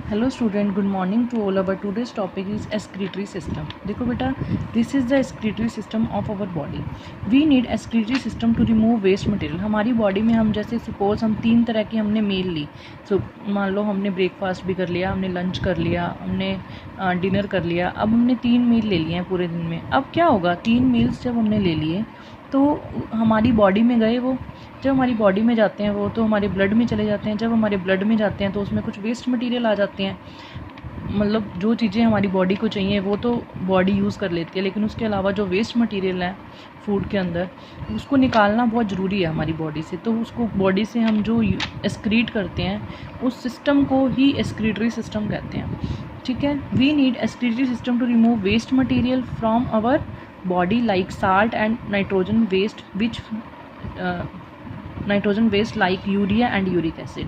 Hello student, good morning to all. Our today's topic is excretory system. देखो बेटा, this is the excretory system of our body. We need excretory system to remove waste material. हमारी body में हम जैसे suppose हम 3 तरह की हमने मील ली। सो मान लो हमने ब्रेकफास्ट भी कर लिया, हमने लंच कर लिया, हमने डिनर कर लिया। अब हमने 3 मील ले लिए हैं पूरे दिन में। अब क्या होगा, 3 मील्स जब हमने ले लिए तो हमारी बॉडी में गए वो, जब हमारी बॉडी में जाते हैं वो तो हमारे ब्लड में चले जाते हैं। जब हमारे ब्लड में जाते हैं तो उसमें कुछ वेस्ट मटेरियल आ जाते हैं। मतलब जो चीज़ें हमारी बॉडी को चाहिए वो तो बॉडी यूज़ कर लेती है, लेकिन उसके अलावा जो वेस्ट मटेरियल है फूड के अंदर उसको निकालना बहुत ज़रूरी है हमारी बॉडी से। तो उसको बॉडी से हम जो एक्सक्रीट करते हैं उस सिस्टम को ही एक्सक्रीटरी सिस्टम कहते हैं। ठीक है, we need excretory system to remove waste material from our body like salt and nitrogen waste which nitrogen waste like urea and uric acid.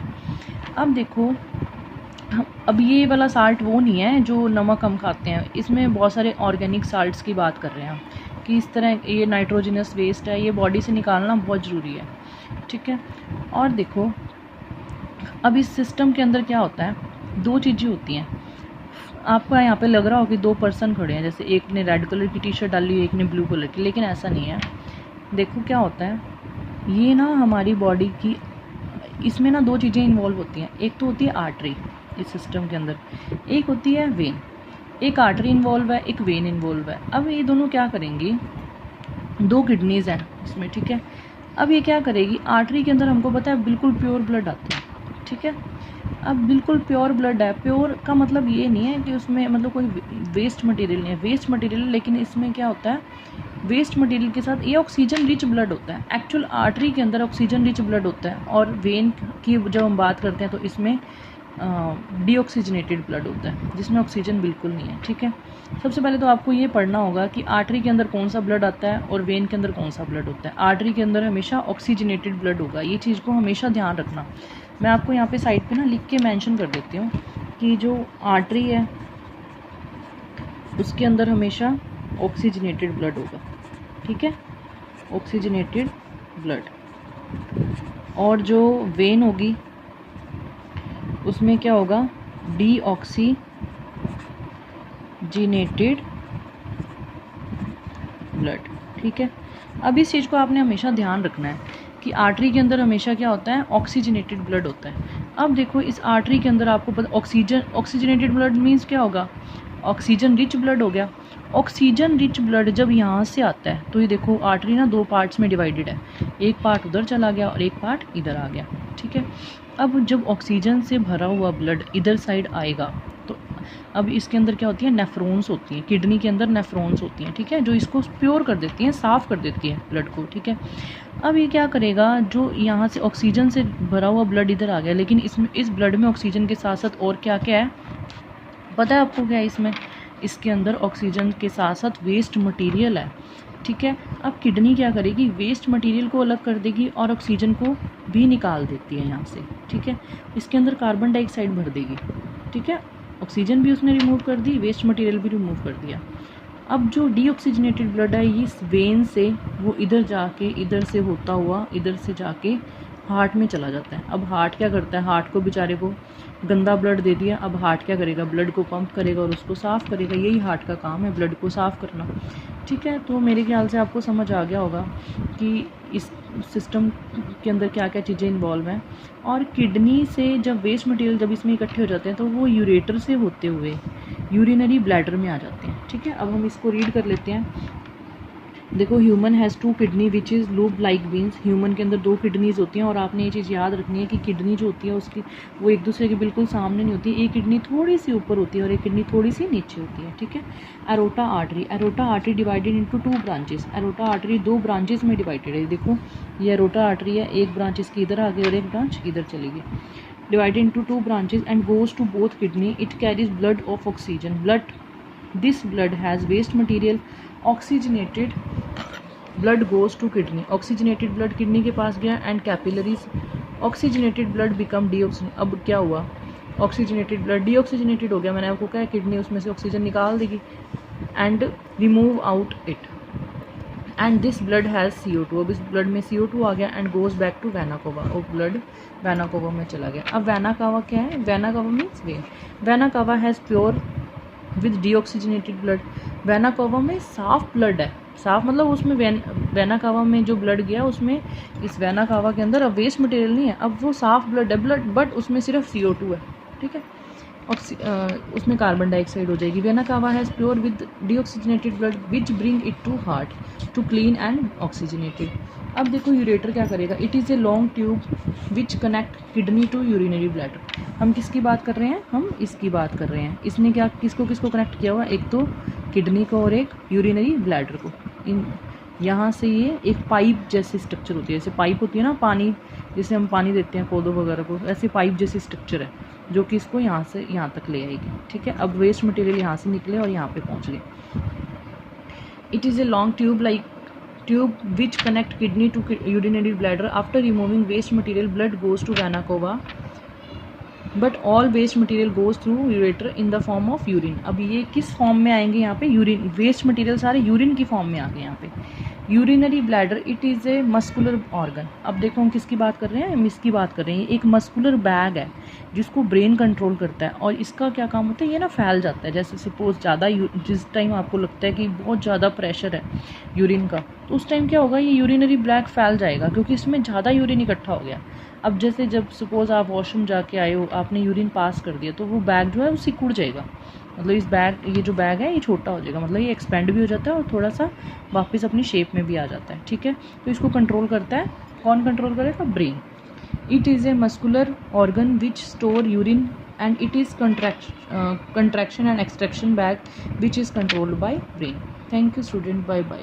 अब देखो, अब ये वाला साल्ट वो नहीं है जो नमक हम खाते हैं, इसमें बहुत सारे ऑर्गेनिक साल्ट्स की बात कर रहे हैं हम, कि इस तरह ये नाइट्रोजनस वेस्ट है, ये बॉडी से निकालना बहुत ज़रूरी है। ठीक है, और देखो अब इस सिस्टम के अंदर क्या होता है, 2 चीज़ें होती हैं। आपको यहाँ पे लग रहा हो कि 2 पर्सन खड़े हैं, जैसे एक ने रेड कलर की टी शर्ट डाली है, एक ने ब्लू कलर की, लेकिन ऐसा नहीं है। देखो क्या होता है, ये ना हमारी बॉडी की, इसमें ना 2 चीज़ें इन्वॉल्व होती हैं। एक तो होती है आर्टरी इस सिस्टम के अंदर, एक होती है वेन। एक आर्टरी इन्वॉल्व है, एक वेन इन्वॉल्व है। अब ये दोनों क्या करेंगी, 2 किडनीज़ हैं इसमें। ठीक है, अब ये क्या करेगी, आर्टरी के अंदर हमको पता है बिल्कुल प्योर ब्लड आता है। ठीक है, अब बिल्कुल प्योर ब्लड है। प्योर का मतलब ये नहीं है कि उसमें मतलब कोई वेस्ट मटेरियल नहीं है, वेस्ट मटेरियल, लेकिन इसमें क्या होता है, वेस्ट मटेरियल के साथ ये ऑक्सीजन रिच ब्लड होता है। एक्चुअल आर्टरी के अंदर ऑक्सीजन रिच ब्लड होता है, और वेन की जब हम बात करते हैं तो इसमें डीऑक्सीजनेटेड ब्लड होता है, जिसमें ऑक्सीजन बिल्कुल नहीं है। ठीक है, सबसे पहले तो आपको ये पढ़ना होगा कि आर्टरी के अंदर कौन सा ब्लड आता है और वेन के अंदर कौन सा ब्लड होता है। आर्टरी के अंदर हमेशा ऑक्सीजनेटेड ब्लड होगा, ये चीज़ को हमेशा ध्यान रखना। मैं आपको यहाँ पे साइड पे ना लिख के मेंशन कर देती हूँ कि जो आर्टरी है उसके अंदर हमेशा ऑक्सीजनेटेड ब्लड होगा। ठीक है, ऑक्सीजनेटेड ब्लड। और जो वेन होगी उसमें क्या होगा, डीऑक्सीजनेटेड ब्लड। ठीक है, अब इस चीज़ को आपने हमेशा ध्यान रखना है कि आर्टरी के अंदर हमेशा क्या होता है, ऑक्सीजनेटेड ब्लड होता है। अब देखो इस आर्टरी के अंदर आपको पता, ऑक्सीजनेटेड ब्लड मीन्स क्या होगा, ऑक्सीजन रिच ब्लड हो गया। ऑक्सीजन रिच ब्लड जब यहाँ से आता है तो ये देखो आर्टरी ना 2 पार्ट्स में डिवाइडेड है, एक पार्ट उधर चला गया और एक पार्ट इधर आ गया। ठीक है, अब जब ऑक्सीजन से भरा हुआ ब्लड इधर साइड आएगा तो अब इसके अंदर क्या होती है, नेफ्रॉन्स होती हैं, किडनी के अंदर नेफ्रॉन्स होती हैं। ठीक है, जो इसको प्योर कर देती हैं, साफ़ कर देती है ब्लड को। ठीक है, अब ये क्या करेगा, जो यहाँ से ऑक्सीजन से भरा हुआ ब्लड इधर आ गया, लेकिन इसमें इस ब्लड में ऑक्सीजन के साथ साथ और क्या क्या है पता है आपको, क्या है इसमें, इसके अंदर ऑक्सीजन के साथ साथ वेस्ट मटेरियल है। ठीक है, अब किडनी क्या करेगी, वेस्ट मटेरियल को अलग कर देगी और ऑक्सीजन को भी निकाल देती है यहाँ से। ठीक है, इसके अंदर कार्बन डाइऑक्साइड भर देगी। ठीक है, ऑक्सीजन भी उसने रिमूव कर दी, वेस्ट मटेरियल भी रिमूव कर दिया। अब जो डीऑक्सीजनेटेड ब्लड है ये इस वेन से वो इधर जाके, इधर से होता हुआ इधर से जाके हार्ट में चला जाता है। अब हार्ट क्या करता है, हार्ट को बेचारे को गंदा ब्लड दे दिया, अब हार्ट क्या करेगा, ब्लड को पंप करेगा और उसको साफ़ करेगा। यही हार्ट का काम है, ब्लड को साफ़ करना। ठीक है, तो मेरे ख्याल से आपको समझ आ गया होगा कि इस सिस्टम के अंदर क्या क्या चीज़ें इन्वॉल्व हैं। और किडनी से जब वेस्ट मटेरियल जब इसमें इकट्ठे हो जाते हैं तो वो यूरेटर से होते हुए यूरिनरी ब्लैडर में आ जाते हैं। ठीक है, अब हम इसको रीड कर लेते हैं। देखो, human has 2 kidney which is loop like beans. Human के अंदर 2 किडनीज़ होती हैं, और आपने ये चीज़ याद रखनी है कि किडनी जो होती है उसकी वो एक दूसरे के बिल्कुल सामने नहीं होती, एक किडनी थोड़ी सी ऊपर होती है और एक किडनी थोड़ी सी नीचे होती है। ठीक है, aorta artery divided into 2 branches. Aorta artery 2 branches में डिवाइडेड है। देखो ये एरोटा आर्टरी है, एक ब्रांच इसकी इधर आ गई और एक ब्रांच इधर चली गई। Divided into 2 branches and goes to both kidney. It carries blood of oxygen. This blood has waste material. Oxygenated blood goes to kidney. Oxygenated blood kidney के पास गया and capillaries. Oxygenated blood become deoxygen. अब क्या हुआ, oxygenated blood deoxygenated हो गया। मैंने आपको कहा किडनी उसमें से ऑक्सीजन निकाल देगी and remove out it and this blood has CO2, अब इस ब्लड में CO2 आ गया and goes back to vena cava, और ब्लड वेना कावा में चला गया। अब वेना कावा क्या है? Vena cava means when. Vena cava has pure with deoxygenated blood. Vena cava में साफ ब्लड है, साफ मतलब उसमें वेना कावा में जो ब्लड गया उसमें, इस वेना कावा के अंदर अब वेस्ट मटेरियल नहीं है, अब वो साफ ब्लड है, ब्लड बट उसमें सिर्फ CO2 है, ठीक है, उसमें कार्बन डाइऑक्साइड हो जाएगी। Vena cava has pure with deoxygenated blood which bring it to heart to clean and oxygenated. अब देखो यूरेटर क्या करेगा? It is a long tube which connect kidney to urinary bladder. हम किसकी बात कर रहे हैं? हम इसकी बात कर रहे हैं। इसने क्या किसको किसको कनेक्ट किया हुआ? एक तो किडनी को और एक यूरिनरी ब्लैडर को। इन यहाँ से ये एक पाइप जैसी स्ट्रक्चर होती है, जैसे पाइप होती है ना पानी, जैसे हम पानी देते हैं पौधों वगैरह को, ऐसे पाइप जैसी स्ट्रक्चर है जो कि इसको यहाँ से यहाँ तक ले आएगी, ठीक है। अब वेस्ट मटेरियल यहाँ से निकले और यहाँ पे पहुँच गए। It is a long tube like tube which connect kidney to urinary bladder. After removing waste material blood goes to vena cava but all waste material goes through ureter in the form of urine. अब ये किस form में आएंगे? यहाँ पे urine, waste material सारे urine की form में आ गए यहाँ पे। Urinary bladder it is a muscular organ. अब देखो हम किसकी बात कर रहे हैं? हम इसकी बात कर रहे हैं। एक मस्कुलर बैग है जिसको ब्रेन कंट्रोल करता है, और इसका क्या काम होता है? ये ना फैल जाता है। जैसे सपोज ज़्यादा जिस टाइम आपको लगता है कि बहुत ज़्यादा प्रेशर है यूरिन का, तो उस टाइम क्या होगा? ये यूरिनरी ब्लैक फैल जाएगा क्योंकि इसमें ज़्यादा यूरिन इकट्ठा हो गया। अब जैसे जब सपोज़ आप वॉशरूम जाके आए हो, आपने यूरिन पास कर दिया, तो वो बैग जो है वो सिकुड़ जाएगा। मतलब इस बैग, ये जो बैग है ये छोटा हो जाएगा, मतलब ये एक्सपेंड भी हो जाता है और थोड़ा सा वापस अपनी शेप में भी आ जाता है, ठीक है। तो इसको कंट्रोल करता है कौन? कंट्रोल करेगा? Brain. It is a muscular organ which store urine and it is contraction and extraction bag which is controlled by brain. Thank you student, bye bye.